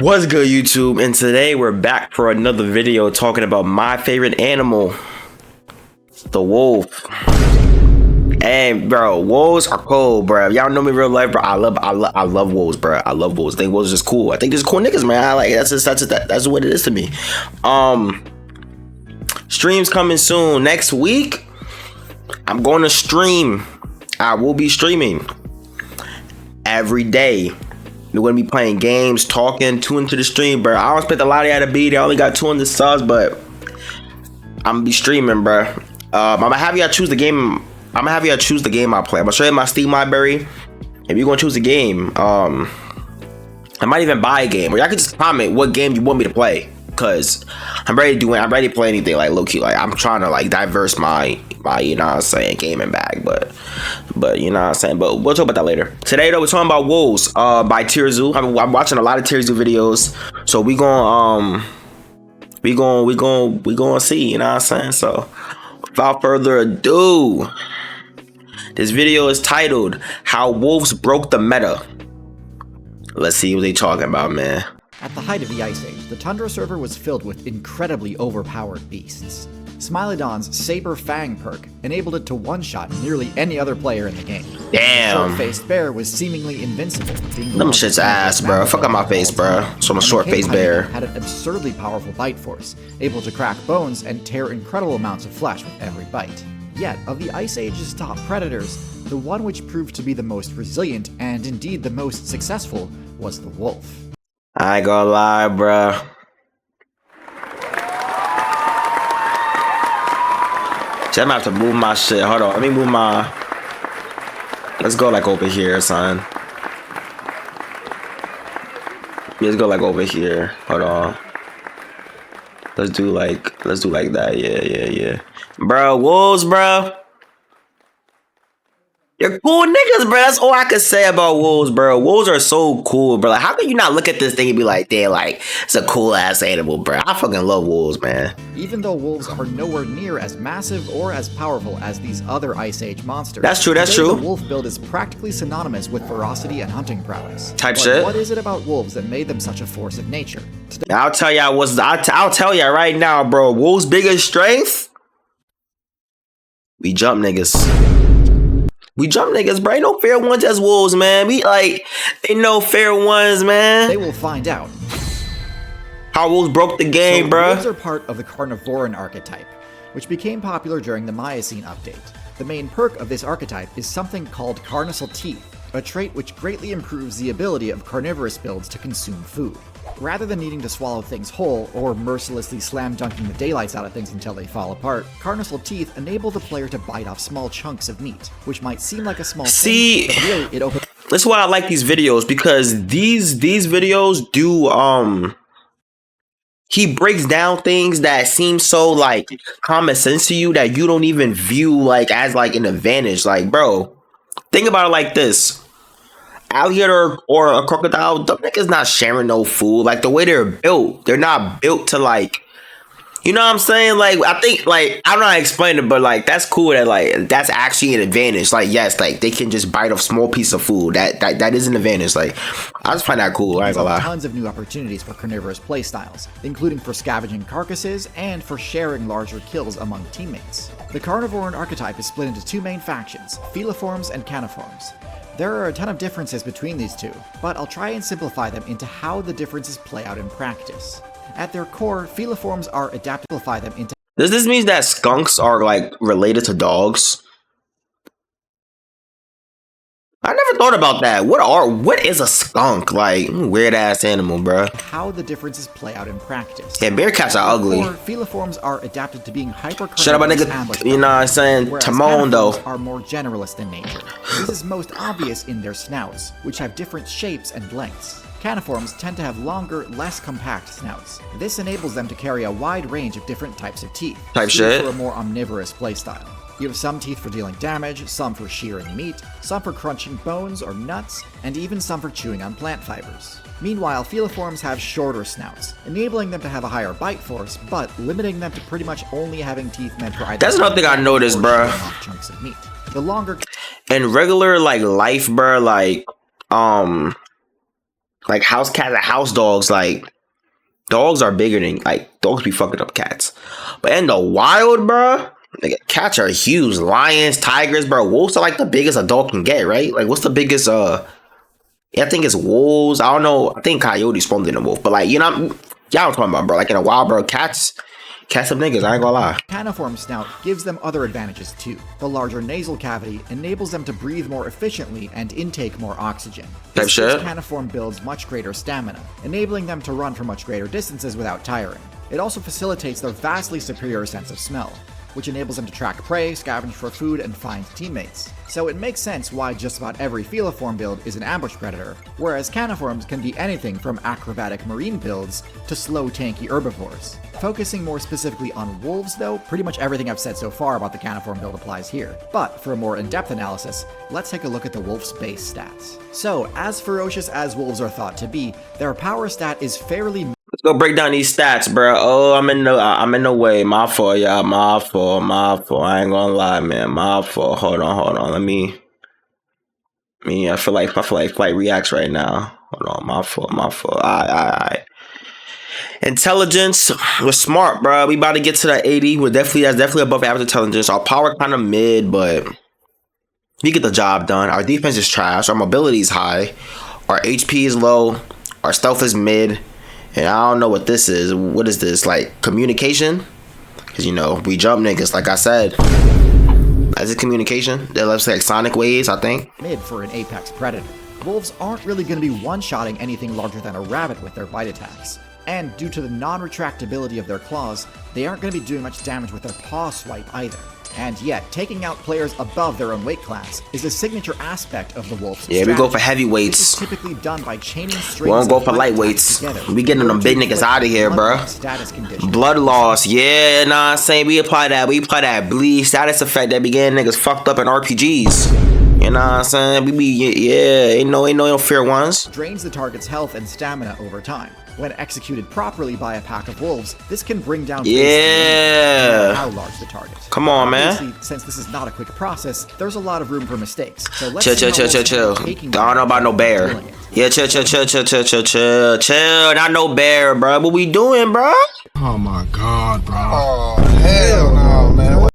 What's good, YouTube? And today we're back for another video talking about my favorite animal, the wolf. And bro, wolves are cool, bro. Y'all know me real life, bro. I love wolves, bro. I love wolves. I think wolves is just cool. I think they're just cool niggas, man. I like that's what it is to me. Streams coming soon. Next week, I'm going to stream. I will be streaming every day. We're gonna be playing games, talking, tune into the stream, bro. I don't expect a lot of y'all to be there. I only got 200 subs, but I'm gonna be streaming, bro. I'm gonna have y'all choose the game. I'm gonna have y'all choose the game I play. I'm gonna show you my Steam library. If you're gonna choose a game, I might even buy a game, or y'all can just comment what game you want me to play. Cause I'm ready to play anything, like low-key. Like I'm trying to like diverse my you know what I'm saying, gaming bag, but you know what I'm saying. But we'll talk about that later. Today though, we're talking about wolves by TierZoo. I'm watching a lot of TierZoo videos, so we gonna see, you know what I'm saying. So without further ado, this video is titled "How Wolves Broke the Meta." Let's see what they talking about, man. At the height of the Ice Age, the Tundra server was filled with incredibly overpowered beasts. Smilodon's Saber Fang perk enabled it to one-shot nearly any other player in the game. Damn. Short-faced bear was seemingly invincible. Them shit's ass, bro. Fuck out my face, bro. So I'm a short-faced bear. Had an absurdly powerful bite force, able to crack bones and tear incredible amounts of flesh with every bite. Yet, of the Ice Age's top predators, the one which proved to be the most resilient and indeed the most successful was the wolf. I ain't gonna lie, bro. I'm gonna have to move my shit. Hold on, let me move my. Let's go like over here, son. Let's go like over here. Hold on. Let's do like that. Yeah. Bro, wolves, bro. They're cool niggas, bro. That's all I can say about wolves, bro. Wolves are so cool, bro. Like, how can you not look at this thing and be like, damn, like, it's a cool ass animal, bro. I fucking love wolves, man. Even though wolves are nowhere near as massive or as powerful as these other Ice Age monsters. That's true, The wolf build is practically synonymous with ferocity and hunting prowess. Type shit. What is it about wolves that made them such a force of nature? I'll tell y'all right now, bro. Wolves' biggest strength? We jump niggas. We jump niggas, bro. Ain't no fair ones as wolves, man. We like, ain't no fair ones, man. They will find out. How wolves broke the game, bro. Wolves are part of the carnivoran archetype, which became popular during the Miocene update. The main perk of this archetype is something called carnival teeth, a trait which greatly improves the ability of carnivorous builds to consume food. Rather than needing to swallow things whole, or mercilessly slam-dunking the daylights out of things until they fall apart, carnival teeth enable the player to bite off small chunks of meat, which might seem like a small thing, but really it opens. That's why I like these videos, because these videos do, he breaks down things that seem so, like, common sense to you that you don't even view, like, as, like, an advantage. Like, bro, think about it like this. Alligator or a crocodile, them niggas not sharing no food. Like, the way they're built, they're not built to, like, you know what I'm saying? Like, I think, like, I don't know how to explain it, but, like, that's cool that, like, that's actually an advantage. Like, yes, like, they can just bite off small piece of food. That is an advantage. Like, I just find that cool. I ain't gonna lie. Tons of new opportunities for carnivorous playstyles, including for scavenging carcasses and for sharing larger kills among teammates. The carnivoran archetype is split into two main factions, feliforms and caniforms. There are a ton of differences between these two, but I'll try and simplify them into how the differences play out in practice. At their core, feliforms are adaptability. Does this mean that skunks are like related to dogs? I never thought about that. What is a skunk? Like, weird ass animal, bro. How the differences play out in practice. Yeah, bear cats are ugly. Feliforms are adapted to being hyper. Shut up, my nigga. You know what I'm saying? Timon, though. Are more generalist in nature. This is most obvious in their snouts, which have different shapes and lengths. Caniforms tend to have longer, less compact snouts. This enables them to carry a wide range of different types of teeth. Shit. For a more omnivorous playstyle. You have some teeth for dealing damage, some for shearing meat, some for crunching bones or nuts, and even some for chewing on plant fibers. Meanwhile, feliforms have shorter snouts, enabling them to have a higher bite force, but limiting them to pretty much only having teeth meant for either. That's another thing I noticed, bruh. Chunks of meat. The longer in regular like life, bruh, like Like house cats and house dogs, like dogs are bigger than like dogs be fucking up cats. But in the wild, bro, like, cats are huge. Lions, tigers, bro. Wolves are like the biggest a dog can get, right? Like what's the biggest yeah, I think it's wolves. I don't know. I think coyotes spawned in a wolf. But like, you know, y'all I'm talking about, bro. Like in a wild, bro, cats some niggas, I ain't gonna lie. Caniform snout gives them other advantages too. The larger nasal cavity enables them to breathe more efficiently and intake more oxygen. This gives caniform builds much greater stamina, enabling them to run for much greater distances without tiring. It also facilitates their vastly superior sense of smell, which enables them to track prey, scavenge for food, and find teammates. So it makes sense why just about every feliform build is an ambush predator, whereas caniforms can be anything from acrobatic marine builds to slow tanky herbivores. Focusing more specifically on wolves though, pretty much everything I've said so far about the caniform build applies here. But for a more in-depth analysis, let's take a look at the wolf's base stats. So, as ferocious as wolves are thought to be, their power stat is fairly. Let's go break down these stats, bro. Oh, I'm in the way. My fault, y'all. My fault. I ain't gonna lie, man. My fault. Hold on. Let me. I feel like flight reacts right now. Hold on. My fault. Alright. Intelligence. We're smart, bro. We about to get to that 80. That's definitely above average intelligence. Our power kind of mid, but we get the job done. Our defense is trash. Our mobility is high. Our HP is low. Our stealth is mid. And I don't know what this is. What is this? Like communication? Because you know, we jump niggas, like I said. Is it communication? That looks like sonic waves, I think. Mid for an apex predator. Wolves aren't really going to be one-shotting anything larger than a rabbit with their bite attacks. And due to the non-retractability of their claws, they aren't going to be doing much damage with their paw swipe either. And yet, taking out players above their own weight class is a signature aspect of the wolf's strategy. We go for heavyweights. This is typically done by chaining strings. We don't go for lightweights. We getting them big niggas out of here, bro. Blood loss, yeah, nah, I'm saying we apply that bleed status effect that be getting niggas fucked up in RPGs. You know what I'm saying? We be, ain't no fair ones. Drains the target's health and stamina over time. When executed properly by a pack of wolves, this can bring down no matter how large the target. Come on, obviously, man. Since this is not a quick process, there's a lot of room for mistakes. So let's chill. I don't know about no bear. Yeah, chill. Not no bear, bro. What we doing, bro? Oh my god, bro. Oh hell no, man.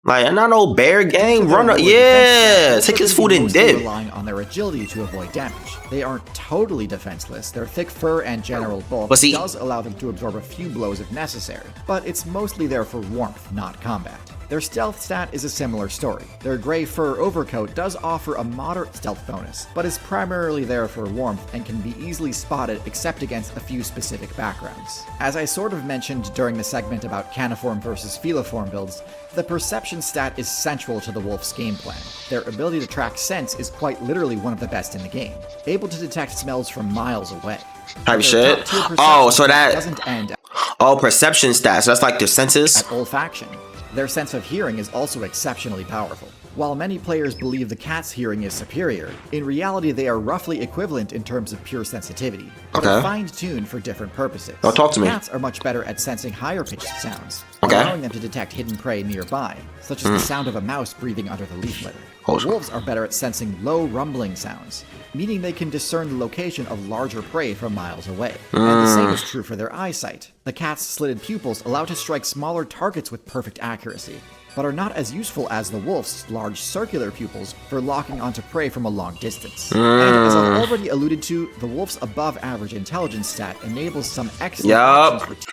Like, not no bear gang. Run up. Yeah. Take his food and dip. Relying on their agility to avoid damage. They aren't totally defenseless. Their thick fur and general bulk does allow them to absorb a few blows if necessary, but it's mostly there for warmth, not combat. Their stealth stat is a similar story. Their gray fur overcoat does offer a moderate stealth bonus, but is primarily there for warmth and can be easily spotted except against a few specific backgrounds. As I sort of mentioned during the segment about caniform versus feliform builds, the perception stat is central to the wolf's game plan. Their ability to track scents is quite literally one of the best in the game, able to detect smells from miles away. Type shit. Oh, so that doesn't end. Oh, perception stats. So that's like their senses. At olfaction. Their sense of hearing is also exceptionally powerful. While many players believe the cat's hearing is superior, in reality they are roughly equivalent in terms of pure sensitivity, but are fine-tuned for different purposes. Don't talk to me. Cats are much better at sensing higher-pitched sounds, allowing them to detect hidden prey nearby, such as the sound of a mouse breathing under the leaf litter. Wolves are better at sensing low rumbling sounds, meaning they can discern the location of larger prey from miles away. And the same is true for their eyesight. The cat's slitted pupils allow to strike smaller targets with perfect accuracy, but are not as useful as the wolf's large circular pupils for locking onto prey from a long distance. And as I've already alluded to, the wolf's above-average intelligence stat enables some excellent options for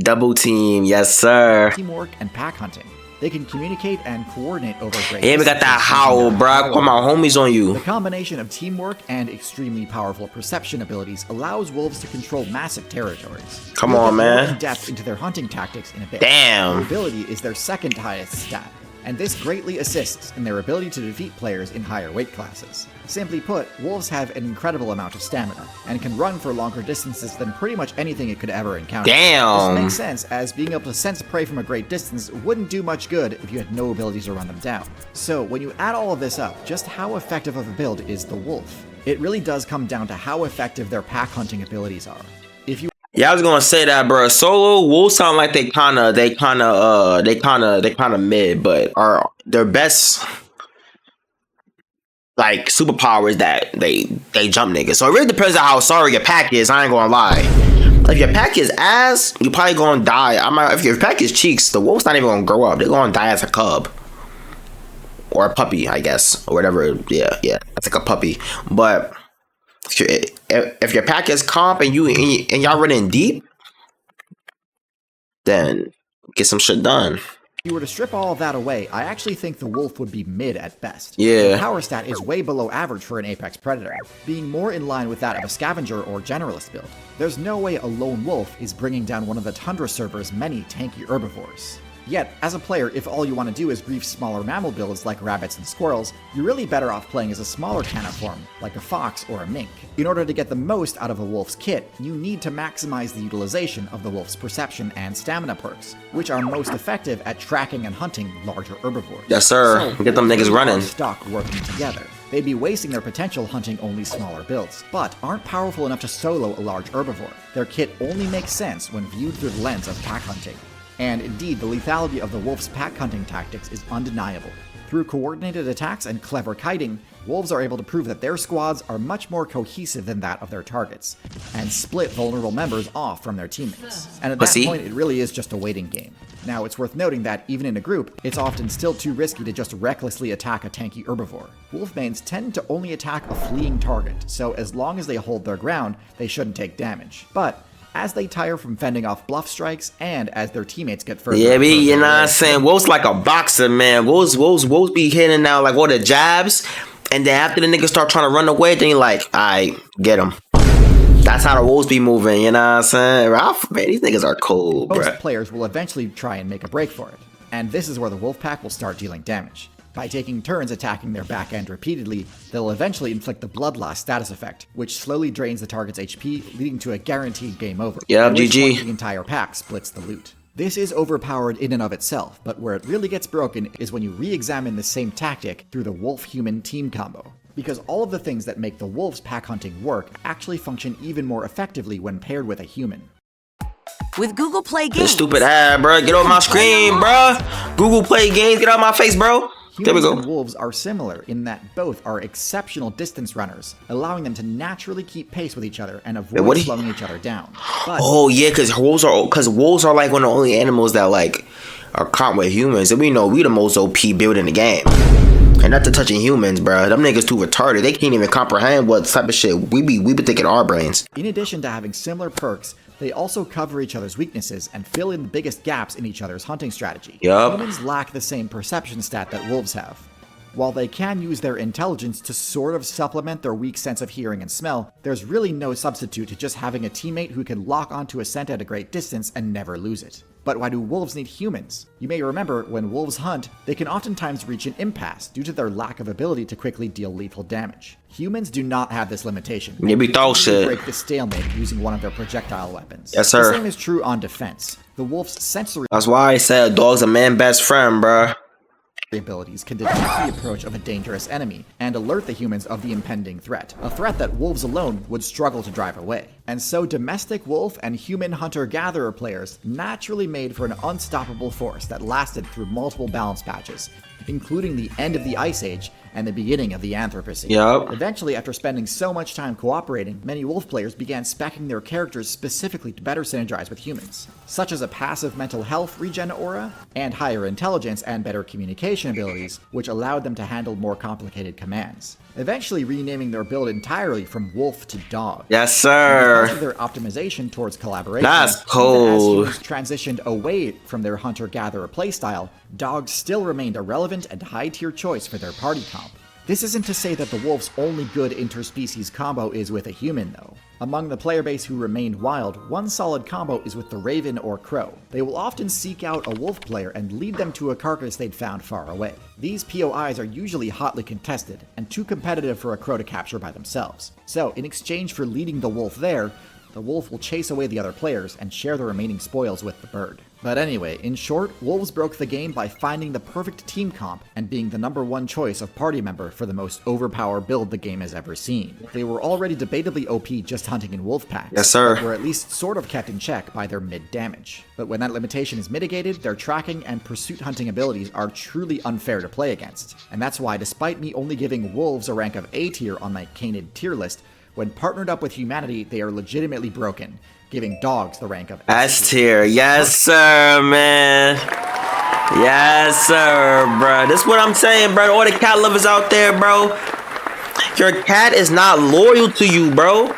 double team, yes sir. Teamwork and pack hunting. They can communicate and coordinate over great we got that howl, bro. Come on, homies on you. The combination of teamwork and extremely powerful perception abilities allows wolves to control massive territories. Come on, man. In depth into their hunting tactics in a bit. Damn. Mobility is their second highest stat, and this greatly assists in their ability to defeat players in higher weight classes. Simply put, wolves have an incredible amount of stamina, and can run for longer distances than pretty much anything it could ever encounter. Damn! This makes sense, as being able to sense prey from a great distance wouldn't do much good if you had no abilities to run them down. So, when you add all of this up, just how effective of a build is the wolf? It really does come down to how effective their pack hunting abilities are. Yeah, I was gonna say that, bro. Solo wolves sound like they kind of mid, but are their best. like superpowers that they jump niggas. So it really depends on how sorry your pack is. I ain't gonna lie. If your pack is ass, you probably gonna die. If your pack is cheeks, the wolf's not even gonna grow up. They're gonna die as a cub or a puppy, I guess, or whatever. Yeah, that's like a puppy. But if your pack is comp and y'all running deep, then get some shit done. If you were to strip all of that away, I actually think the wolf would be mid at best. Yeah. The power stat is way below average for an apex predator, being more in line with that of a scavenger or generalist build. There's no way a lone wolf is bringing down one of the Tundra server's many tanky herbivores. Yet, as a player, if all you want to do is grief smaller mammal builds like rabbits and squirrels, you're really better off playing as a smaller caniform, like a fox or a mink. In order to get the most out of a wolf's kit, you need to maximize the utilization of the wolf's perception and stamina perks, which are most effective at tracking and hunting larger herbivores. Yes, sir. So, get them niggas running. Stock working together. They'd be wasting their potential hunting only smaller builds, but aren't powerful enough to solo a large herbivore. Their kit only makes sense when viewed through the lens of pack hunting. And indeed, the lethality of the wolf's pack hunting tactics is undeniable. Through coordinated attacks and clever kiting, wolves are able to prove that their squads are much more cohesive than that of their targets, and split vulnerable members off from their teammates. And at that point, it really is just a waiting game. Now, it's worth noting that even in a group, it's often still too risky to just recklessly attack a tanky herbivore. Wolf mains tend to only attack a fleeing target, so as long as they hold their ground, they shouldn't take damage. But as they tire from fending off bluff strikes, and as their teammates get further, you know what I'm saying? Wolf's like a boxer, man. Wolves be hitting out like all the jabs, and then after the niggas start trying to run away, then you like, I get him. That's how the wolves be moving, you know what I'm saying? Ralph, man, these niggas are cool, bro. Most players will eventually try and make a break for it, and this is where the wolf pack will start dealing damage. By taking turns attacking their back end repeatedly, they'll eventually inflict the Bloodlust status effect, which slowly drains the target's HP, leading to a guaranteed game over. Yeah, at which point GG. the entire pack splits the loot. This is overpowered in and of itself, but where it really gets broken is when you re-examine the same tactic through the wolf-human team combo. Because all of the things that make the wolf's pack hunting work actually function even more effectively when paired with a human. With Google Play Games. This stupid ad, bro. Get off my screen, bro. Google Play Games. Get out my face, bro. There we Humans go. and wolves are similar in that both are exceptional distance runners, allowing them to naturally keep pace with each other and avoid slowing each other down. But oh yeah, because wolves are like one of the only animals that like are caught with humans, and we know we the most OP build in the game. And not to touching humans, bro. Them niggas too retarded. They can't even comprehend what type of shit we be thinking our brains. in addition to having similar perks, they also cover each other's weaknesses and fill in the biggest gaps in each other's hunting strategy. Yup. Humans lack the same perception stat that wolves have. While they can use their intelligence to sort of supplement their weak sense of hearing and smell, there's really no substitute to just having a teammate who can lock onto a scent at a great distance and never lose it. But why do wolves need humans? You may remember, when wolves hunt, they can oftentimes reach an impasse due to their lack of ability to quickly deal lethal damage. Humans do not have this limitation. They be thought shit. Break the stalemate using one of their projectile weapons. Yes, sir. The same is true on defense. The wolf's sensory That's why I said dog's a man best friend, bro. abilities can detect the approach of a dangerous enemy and alert the humans of the impending threat, a threat that wolves alone would struggle to drive away. And so domestic wolf and human hunter-gatherer players naturally made for an unstoppable force that lasted through multiple balance patches, including the end of the Ice Age and the beginning of the Anthropocene. Yup. Eventually, after spending so much time cooperating, many wolf players began speccing their characters specifically to better synergize with humans, such as a passive mental health regen aura, and higher intelligence and better communication abilities, which allowed them to handle more complicated commands, eventually renaming their build entirely from wolf to dog. Yes, sir. Because of their optimization towards collaboration, That's even cool. as humans transitioned away from their hunter-gatherer playstyle, dogs still remained a relevant and high-tier choice for their party comp. This isn't to say that the wolf's only good interspecies combo is with a human, though. Among the player base who remained wild, one solid combo is with the raven or crow. They will often seek out a wolf player and lead them to a carcass they'd found far away. These POIs are usually hotly contested, and too competitive for a crow to capture by themselves. So, in exchange for leading the wolf there, The wolf will chase away the other players and share the remaining spoils with the bird. But anyway, in short, wolves broke the game by finding the perfect team comp and being the #1 choice of party member for the most overpowered build the game has ever seen. They were already debatably OP just hunting in wolf packs, yes sir, but were at least sort of kept in check by their mid damage. But when that limitation is mitigated, their tracking and pursuit hunting abilities are truly unfair to play against. And that's why, despite me only giving wolves a rank of A tier on my Canid tier list, when partnered up with humanity, they are legitimately broken, giving dogs the rank of S tier. Yes sir, man. Yes sir, bro. This is what I'm saying, bro. All the cat lovers out there, bro. Your cat is not loyal to you, bro.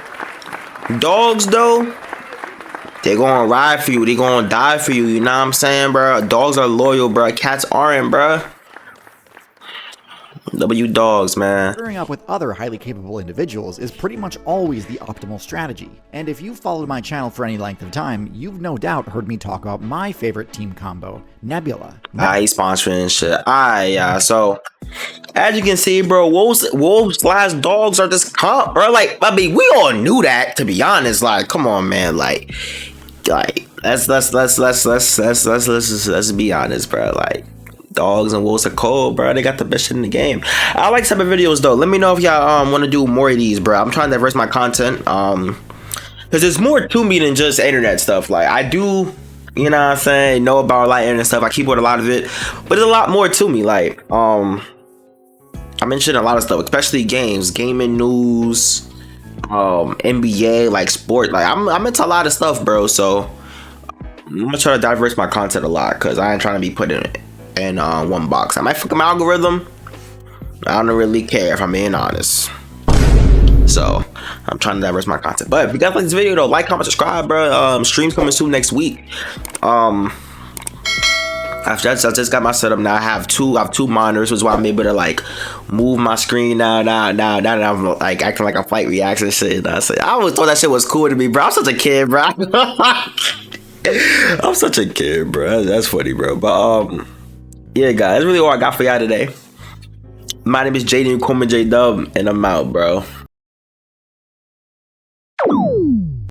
Dogs, though, they gonna ride for you. They gonna die for you. You know what I'm saying, bro? Dogs are loyal, bro. Cats aren't, bro. W dogs, man. Partnering up with other highly capable individuals is pretty much always the optimal strategy. And if you've followed my channel for any length of time, you've no doubt heard me talk about my favorite team combo, Nebula. He's sponsoring and shit. Yeah. So, as you can see, bro, wolves/dogs are just comp, bro. Like, I mean, we all knew that, to be honest. Like, come on, man. Like, let's be honest, bro. Like, dogs and wolves are cold, bro. They got the best shit in the game. I like type of videos though. Let me know if y'all want to do more of these, bro. I'm trying to diverse my content, because there's more to me than just internet stuff. Like, I do, you know what I'm saying, know about a lot of internet stuff. I keyboard a lot of it, but there's a lot more to me. Like, I'm interested in a lot of stuff, especially games, gaming news, NBA, like sport. Like, I'm into a lot of stuff, bro. So I'm gonna try to diverse my content a lot, because I ain't trying to be put in one box. I might fuck my algorithm. I don't really care, if I'm being honest. So I'm trying to diverse my content. But if you guys like this video though, like, comment, subscribe, bro. Streams coming soon next week. I just got my setup now. I have two monitors, which is why I'm able to like move my screen now. I'm like acting like a fight reaction shit. I always thought that shit was cool to me, bro. I'm such a kid, bro. I'm such a kid, bro. That's funny, bro. But yeah, guys, that's really all I got for y'all today. My name is Jaden Coleman J Dub, and I'm out, bro.